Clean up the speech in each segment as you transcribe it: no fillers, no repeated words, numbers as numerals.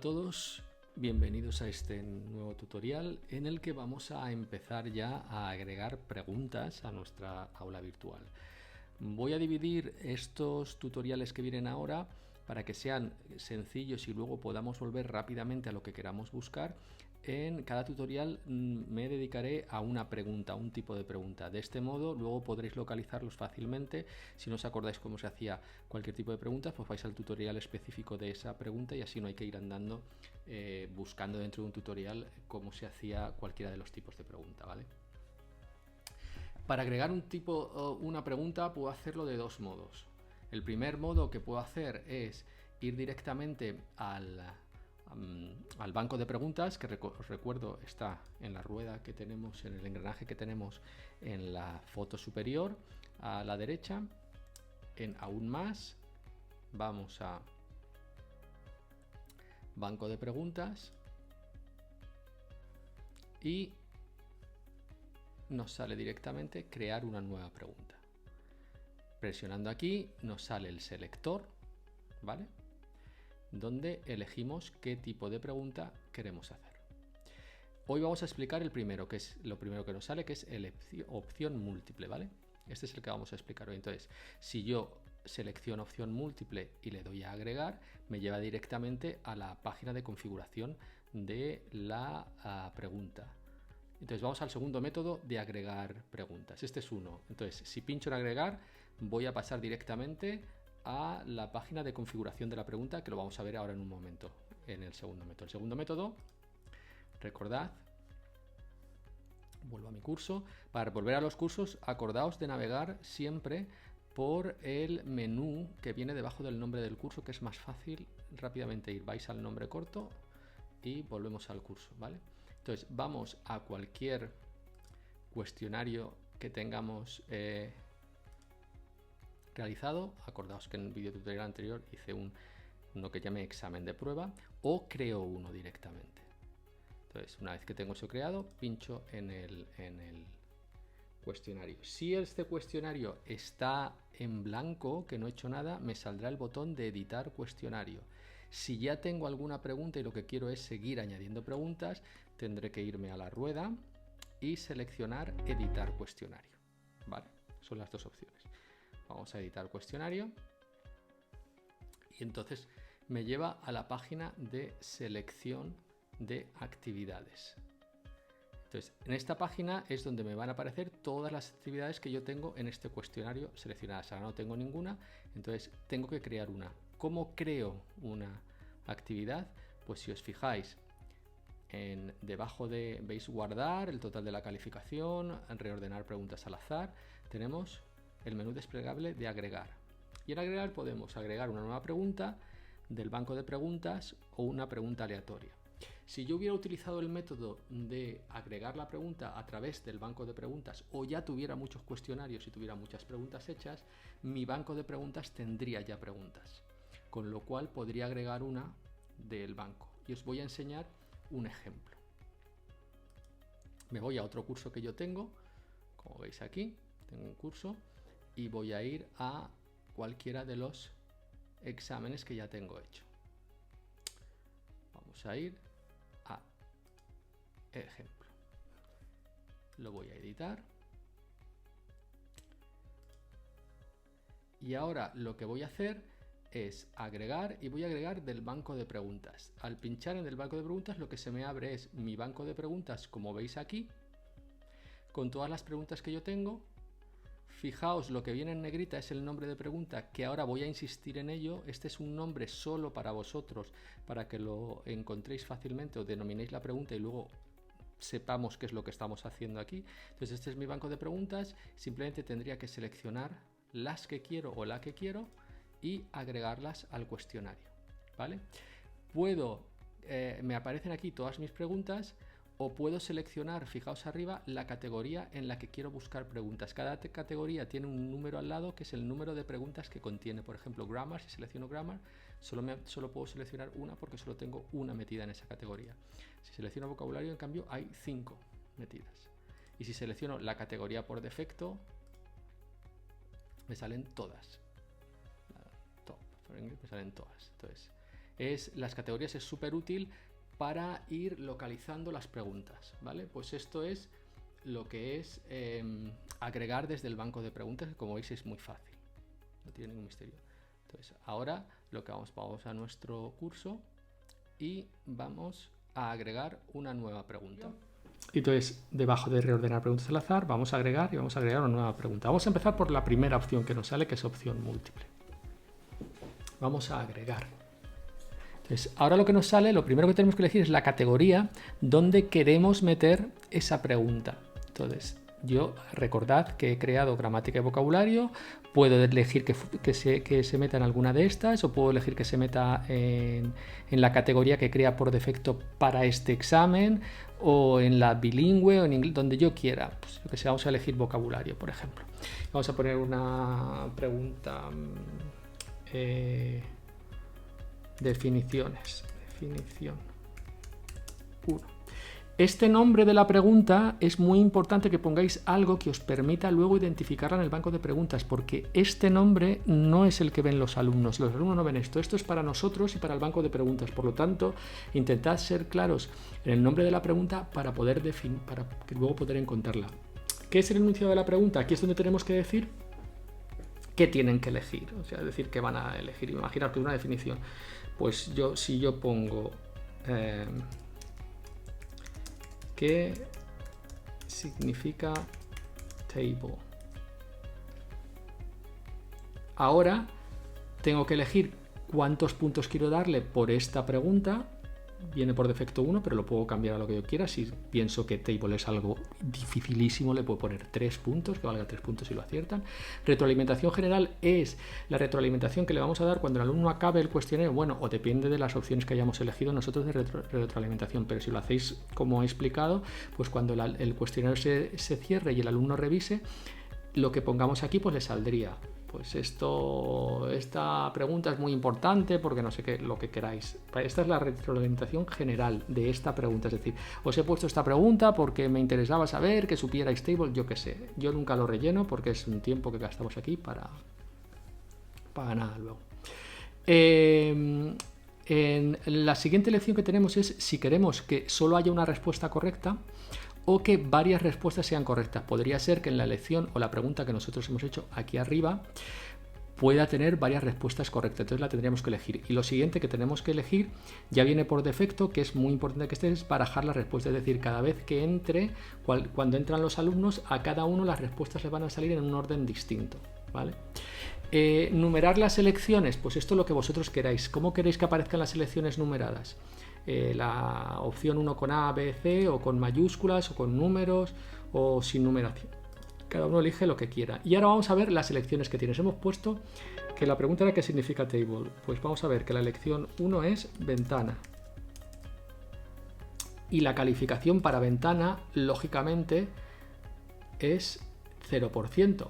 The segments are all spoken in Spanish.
todos, bienvenidos a este nuevo tutorial en el que vamos a empezar ya a agregar preguntas a nuestra aula virtual. Voy a dividir estos tutoriales que vienen ahora para que sean sencillos y luego podamos volver rápidamente a lo que queramos buscar. En cada tutorial me dedicaré a una pregunta, a un tipo de pregunta. De este modo luego podréis localizarlos fácilmente. Si no os acordáis cómo se hacía cualquier tipo de pregunta, pues vais al tutorial específico de esa pregunta y así no hay que ir andando buscando dentro de un tutorial cómo se hacía cualquiera de los tipos de pregunta, ¿vale? Para agregar una pregunta puedo hacerlo de dos modos. El primer modo que puedo hacer es ir directamente al banco de preguntas, que os recuerdo está en la rueda que tenemos, en el engranaje que tenemos en la foto superior a la derecha. En aún más vamos a banco de preguntas y nos sale directamente crear una nueva pregunta. Presionando aquí nos sale el selector, ¿vale?, donde elegimos qué tipo de pregunta queremos hacer. Hoy vamos a explicar el primero, que es lo primero que nos sale, que es opción múltiple, ¿vale? Este es el que vamos a explicar hoy. Entonces, si yo selecciono opción múltiple y le doy a agregar, me lleva directamente a la página de configuración de la pregunta. Entonces vamos al segundo método de agregar preguntas. Este es uno. Entonces, si pincho en agregar, voy a pasar directamente a la página de configuración de la pregunta, que lo vamos a ver ahora en un momento, en el segundo método. El segundo método, recordad, vuelvo a mi curso. Para volver a los cursos, acordaos de navegar siempre por el menú que viene debajo del nombre del curso, que es más fácil rápidamente ir. Vais al nombre corto y volvemos al curso, ¿vale? Entonces vamos a cualquier cuestionario que tengamos realizado. Acordaos que en el vídeo tutorial anterior hice uno que llamé examen de prueba, o creo uno directamente. Entonces, una vez que tengo eso creado, pincho en el cuestionario. Si este cuestionario está en blanco, que no he hecho nada, me saldrá el botón de editar cuestionario. Si ya tengo alguna pregunta y lo que quiero es seguir añadiendo preguntas, tendré que irme a la rueda y seleccionar editar cuestionario, ¿vale? Son las dos opciones. Vamos a editar cuestionario y entonces me lleva a la página de selección de actividades. Entonces, en esta página es donde me van a aparecer todas las actividades que yo tengo en este cuestionario seleccionadas. Ahora no tengo ninguna, entonces tengo que crear una. ¿Cómo creo una actividad? Pues si os fijáis, debajo veis guardar, el total de la calificación, reordenar preguntas al azar, tenemos el menú desplegable de agregar. Y en agregar podemos agregar una nueva pregunta del banco de preguntas o una pregunta aleatoria. Si yo hubiera utilizado el método de agregar la pregunta a través del banco de preguntas, o ya tuviera muchos cuestionarios y tuviera muchas preguntas hechas, mi banco de preguntas tendría ya preguntas, con lo cual podría agregar una del banco. Y os voy a enseñar un ejemplo. Me voy a otro curso que yo tengo, como veis aquí, tengo un curso, y voy a ir a cualquiera de los exámenes que ya tengo hecho. Vamos a ir a ejemplo. Lo voy a editar. Y ahora lo que voy a hacer es agregar, y voy a agregar del banco de preguntas. Al pinchar en el banco de preguntas, lo que se me abre es mi banco de preguntas, como veis aquí, con todas las preguntas que yo tengo. Fijaos, lo que viene en negrita es el nombre de pregunta, que ahora voy a insistir en ello. Este es un nombre solo para vosotros, para que lo encontréis fácilmente o denominéis la pregunta y luego sepamos qué es lo que estamos haciendo aquí. Entonces este es mi banco de preguntas, simplemente tendría que seleccionar las que quiero o la que quiero y agregarlas al cuestionario, ¿vale? Me aparecen aquí todas mis preguntas, o puedo seleccionar, fijaos arriba, la categoría en la que quiero buscar preguntas. Cada categoría tiene un número al lado, que es el número de preguntas que contiene. Por ejemplo, Grammar, si selecciono Grammar, solo puedo seleccionar una porque solo tengo una metida en esa categoría. Si selecciono Vocabulario, en cambio, hay 5 metidas. Y si selecciono la categoría por defecto, me salen todas. Me salen todas. Entonces, las categorías es súper útil para ir localizando las preguntas, ¿vale? Pues esto es lo que es agregar desde el banco de preguntas, que como veis es muy fácil, no tiene ningún misterio. Entonces, ahora lo que vamos a nuestro curso y vamos a agregar una nueva pregunta. Entonces, debajo de reordenar preguntas al azar, vamos a agregar una nueva pregunta. Vamos a empezar por la primera opción que nos sale, que es opción múltiple. Vamos a agregar. Entonces, ahora lo que nos sale, lo primero que tenemos que elegir es la categoría donde queremos meter esa pregunta. Entonces, yo recordad que he creado gramática y vocabulario, puedo elegir que se meta en alguna de estas o puedo elegir que se meta en la categoría que crea por defecto para este examen o en la bilingüe o en inglés, donde yo quiera. Pues, lo que sea, vamos a elegir vocabulario, por ejemplo. Vamos a poner una pregunta... definiciones. Definición 1. Este nombre de la pregunta es muy importante que pongáis algo que os permita luego identificarla en el banco de preguntas, porque este nombre no es el que ven los alumnos. Los alumnos no ven esto. Esto es para nosotros y para el banco de preguntas. Por lo tanto, intentad ser claros en el nombre de la pregunta para poder definir, para que luego poder encontrarla. ¿Qué es el enunciado de la pregunta? Aquí es donde tenemos que decir qué tienen que elegir, o sea, decir qué van a elegir. Imaginaos que una definición, pues si yo pongo ¿qué significa table? Ahora tengo que elegir cuántos puntos quiero darle por esta pregunta. Viene por defecto 1, pero lo puedo cambiar a lo que yo quiera. Si pienso que table es algo dificilísimo, le puedo poner 3 puntos, que valga 3 puntos si lo aciertan. Retroalimentación general es la retroalimentación que le vamos a dar cuando el alumno acabe el cuestionario. Bueno, o depende de las opciones que hayamos elegido nosotros de retroalimentación, pero si lo hacéis como he explicado, pues cuando el cuestionario se cierre y el alumno revise, lo que pongamos aquí pues le saldría. Pues esta pregunta es muy importante porque no sé qué, lo que queráis. Esta es la retroalimentación general de esta pregunta. Es decir, os he puesto esta pregunta porque me interesaba saber que supierais table, yo qué sé. Yo nunca lo relleno porque es un tiempo que gastamos aquí para nada luego. En la siguiente lección que tenemos es si queremos que solo haya una respuesta correcta o que varias respuestas sean correctas. Podría ser que en la elección o la pregunta que nosotros hemos hecho aquí arriba pueda tener varias respuestas correctas, entonces la tendríamos que elegir. Y lo siguiente que tenemos que elegir ya viene por defecto, que es muy importante que esté, es barajar la respuesta, es decir, cada vez que entre, cuando entran los alumnos, a cada uno las respuestas le van a salir en un orden distinto, ¿vale? Numerar las selecciones, pues esto es lo que vosotros queráis. ¿Cómo queréis que aparezcan las selecciones numeradas? La opción 1 con A, B, C, o con mayúsculas, o con números, o sin numeración. Cada uno elige lo que quiera. Y ahora vamos a ver las elecciones que tienes. Hemos puesto que la pregunta era ¿qué significa table? Pues vamos a ver que la elección 1 es ventana. Y la calificación para ventana, lógicamente, es 0%.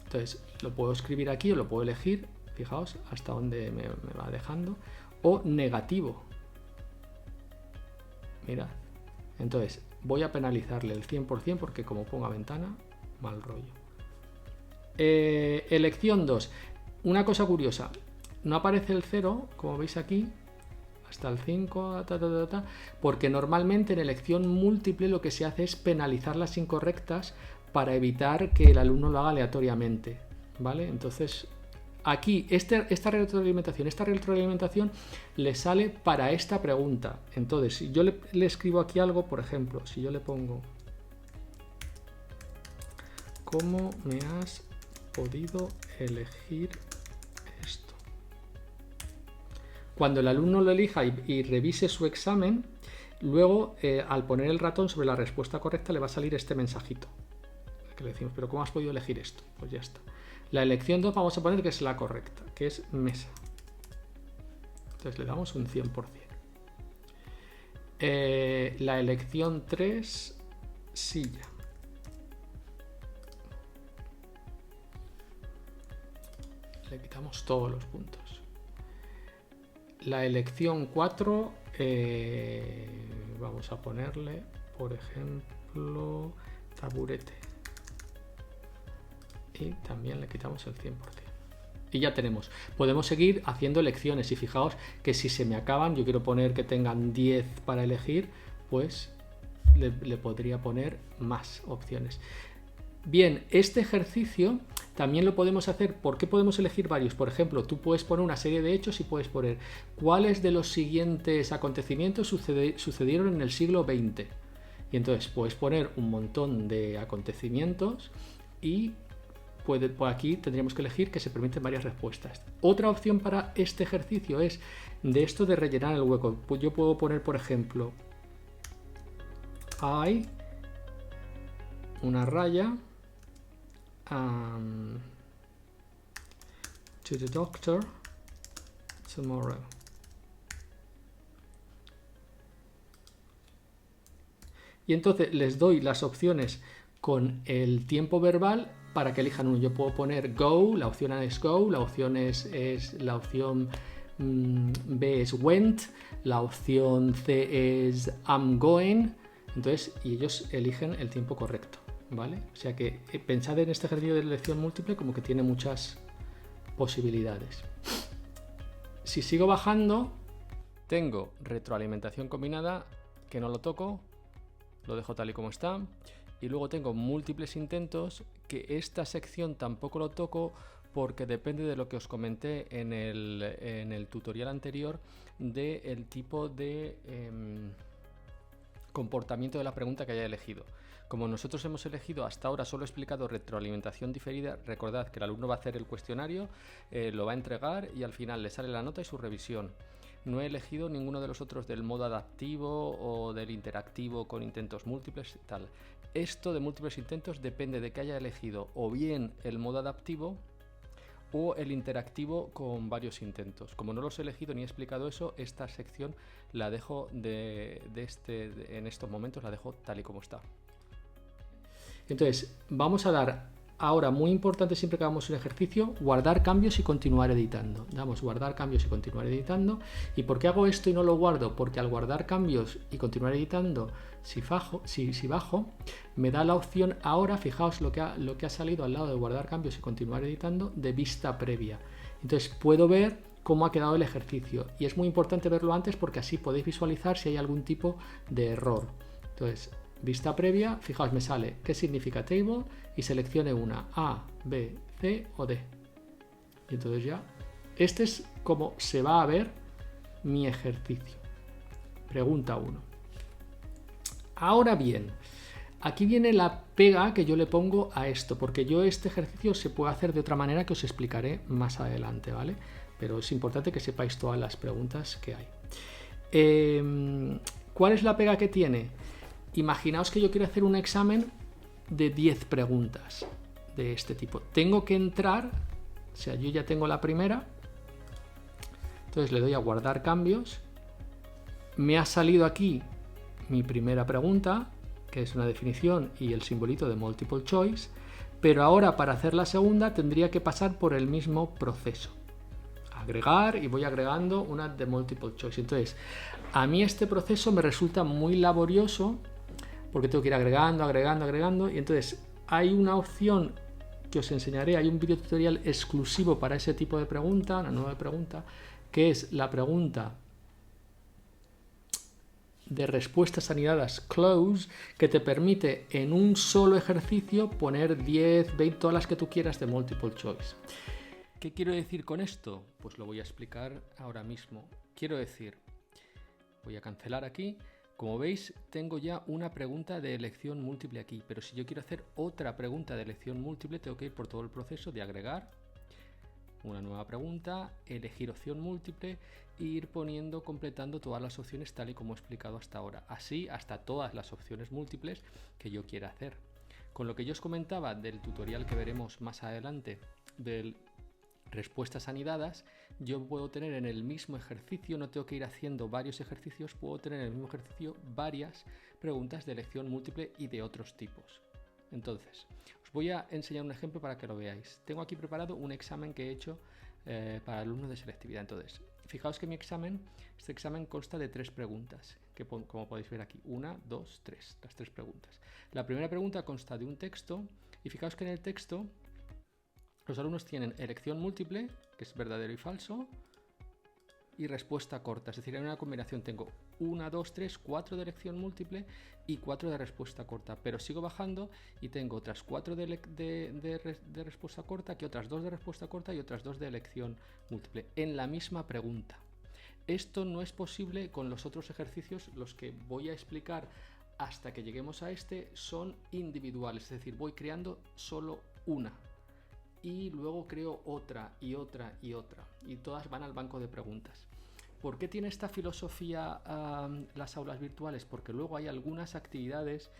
Entonces, lo puedo escribir aquí o lo puedo elegir, fijaos hasta dónde me va dejando, o negativo. Mirad, entonces voy a penalizarle el 100% porque como ponga ventana, mal rollo. Elección 2. Una cosa curiosa, no aparece el 0, como veis aquí, hasta el 5, porque normalmente en elección múltiple lo que se hace es penalizar las incorrectas para evitar que el alumno lo haga aleatoriamente, ¿vale? Entonces, aquí esta retroalimentación le sale para esta pregunta. Entonces, si yo le escribo aquí algo, por ejemplo, si yo le pongo ¿cómo me has podido elegir esto? Cuando el alumno lo elija y revise su examen, luego al poner el ratón sobre la respuesta correcta le va a salir este mensajito que le decimos, pero ¿cómo has podido elegir esto? Pues ya está. La elección 2 vamos a poner que es la correcta, que es mesa. Entonces le damos un 100%. La elección 3, silla. Le quitamos todos los puntos. La elección 4, vamos a ponerle, por ejemplo, taburete. Y también le quitamos el 100%. Y ya tenemos. Podemos seguir haciendo elecciones y fijaos que si se me acaban, yo quiero poner que tengan 10 para elegir, pues le podría poner más opciones. Bien, este ejercicio también lo podemos hacer. ¿Por qué podemos elegir varios? Por ejemplo, tú puedes poner una serie de hechos y puedes poner cuáles de los siguientes acontecimientos sucedieron en el siglo XX. Y entonces puedes poner un montón de acontecimientos y por aquí tendríamos que elegir que se permiten varias respuestas. Otra opción para este ejercicio es de esto de rellenar el hueco. Pues yo puedo poner, por ejemplo, hay una raya to the doctor tomorrow. Y entonces les doy las opciones con el tiempo verbal para que elijan uno. Yo puedo poner go, la opción A es go, la opción la opción B es went, la opción C es I'm going. Entonces, y ellos eligen el tiempo correcto, ¿vale? O sea que pensad en este ejercicio de elección múltiple como que tiene muchas posibilidades. Si sigo bajando, tengo retroalimentación combinada, que no lo toco, lo dejo tal y como está. Y luego tengo múltiples intentos, que esta sección tampoco lo toco porque depende de lo que os comenté en el tutorial anterior del tipo de comportamiento de la pregunta que haya elegido. Como nosotros hemos elegido hasta ahora, solo he explicado retroalimentación diferida, recordad que el alumno va a hacer el cuestionario, lo va a entregar y al final le sale la nota y su revisión. No he elegido ninguno de los otros del modo adaptivo o del interactivo con intentos múltiples, tal. Esto de múltiples intentos depende de que haya elegido o bien el modo adaptivo o el interactivo con varios intentos. Como no los he elegido ni he explicado eso, esta sección la dejo en estos momentos la dejo tal y como está. Entonces, vamos a dar ahora, muy importante siempre que hagamos un ejercicio, guardar cambios y continuar editando. Damos guardar cambios y continuar editando. ¿Y por qué hago esto y no lo guardo? Porque al guardar cambios y continuar editando, si bajo, me da la opción ahora, fijaos lo que ha salido al lado de guardar cambios y continuar editando, de vista previa. Entonces puedo ver cómo ha quedado el ejercicio. Y es muy importante verlo antes porque así podéis visualizar si hay algún tipo de error. Entonces, vista previa, fijaos, me sale qué significa table y seleccione una A, B, C o D. Y entonces ya, este es como se va a ver mi ejercicio. Pregunta 1. Ahora bien, aquí viene la pega que yo le pongo a esto, porque yo este ejercicio se puede hacer de otra manera que os explicaré más adelante, ¿vale? Pero es importante que sepáis todas las preguntas que hay. ¿Cuál es la pega que tiene? Imaginaos que yo quiero hacer un examen de 10 preguntas de este tipo. Tengo que entrar, o sea, yo ya tengo la primera, entonces le doy a guardar cambios. Me ha salido aquí mi primera pregunta, que es una definición y el simbolito de multiple choice, pero ahora para hacer la segunda tendría que pasar por el mismo proceso. Agregar y voy agregando una de multiple choice. Entonces, a mí este proceso me resulta muy laborioso porque tengo que ir agregando y entonces hay una opción que os enseñaré, hay un video tutorial exclusivo para ese tipo de pregunta, una nueva pregunta, que es la pregunta de respuestas anidadas close, que te permite en un solo ejercicio poner 10, 20, todas las que tú quieras de multiple choice. ¿Qué quiero decir con esto? Pues lo voy a explicar ahora mismo. Quiero decir, voy a cancelar aquí. Como veis, tengo ya una pregunta de elección múltiple aquí, pero si yo quiero hacer otra pregunta de elección múltiple, tengo que ir por todo el proceso de agregar una nueva pregunta, elegir opción múltiple e ir completando todas las opciones tal y como he explicado hasta ahora. Así hasta todas las opciones múltiples que yo quiera hacer. Con lo que yo os comentaba del tutorial que veremos más adelante del respuestas anidadas, yo puedo tener en el mismo ejercicio, no tengo que ir haciendo varios ejercicios, puedo tener en el mismo ejercicio varias preguntas de elección múltiple y de otros tipos. Entonces, os voy a enseñar un ejemplo para que lo veáis. Tengo aquí preparado un examen que he hecho para alumnos de selectividad. Entonces, fijaos que este examen consta de 3 preguntas, que como podéis ver aquí, 1, 2, 3, las 3 preguntas. La primera pregunta consta de un texto y fijaos que en el texto Los alumnos tienen elección múltiple, que es verdadero y falso, y respuesta corta. Es decir, en una combinación tengo 1, 2, 3, 4 de elección múltiple y 4 de respuesta corta. Pero sigo bajando y tengo otras 4 de respuesta corta, que otras 2 de respuesta corta y otras 2 de elección múltiple, en la misma pregunta. Esto no es posible con los otros ejercicios. Los que voy a explicar hasta que lleguemos a este son individuales, es decir, voy creando solo una y luego creo otra y otra y otra, y todas van al banco de preguntas. ¿Por qué tiene esta filosofía las aulas virtuales? Porque luego hay algunas actividades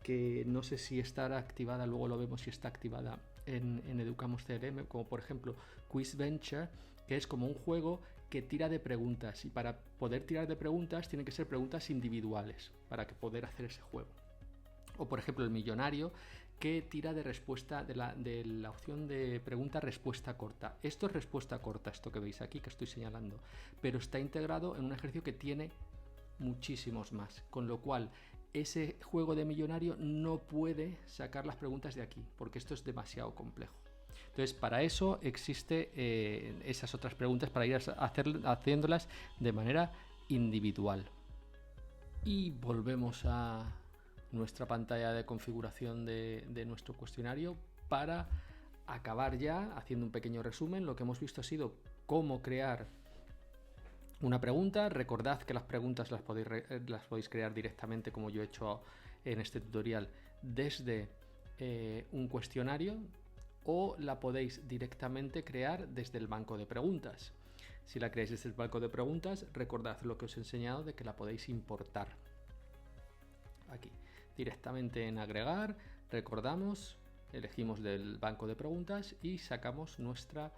que no sé si estará activada, luego lo vemos si está activada en Educamos CRM, como por ejemplo Quiz Venture, que es como un juego que tira de preguntas, y para poder tirar de preguntas tienen que ser preguntas individuales para que poder hacer ese juego. O por ejemplo el Millonario, que tira de respuesta de la opción de pregunta-respuesta corta. Esto es respuesta corta, esto que veis aquí que estoy señalando, pero está integrado en un ejercicio que tiene muchísimos más, con lo cual ese juego de Millonario no puede sacar las preguntas de aquí, porque esto es demasiado complejo. Entonces, para eso existe esas otras preguntas, para ir haciéndolas de manera individual. Y volvemos a nuestra pantalla de configuración de nuestro cuestionario para acabar ya haciendo un pequeño resumen. Lo que hemos visto ha sido cómo crear una pregunta. Recordad que las preguntas las podéis crear directamente, como yo he hecho en este tutorial, desde un cuestionario, o la podéis directamente crear desde el banco de preguntas. Si la creáis desde el banco de preguntas, recordad lo que os he enseñado de que la podéis importar aquí directamente en agregar. Recordamos, elegimos del banco de preguntas y sacamos nuestra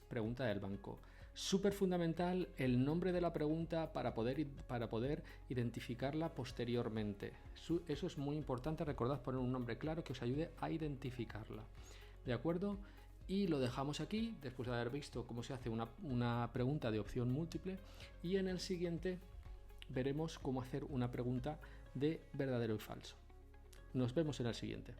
pregunta del banco. Súper fundamental el nombre de la pregunta para poder identificarla posteriormente. Eso es muy importante. Recordad poner un nombre claro que os ayude a identificarla. ¿De acuerdo? Y lo dejamos aquí después de haber visto cómo se hace una pregunta de opción múltiple, y en el siguiente veremos cómo hacer una pregunta de verdadero y falso. Nos vemos en el siguiente.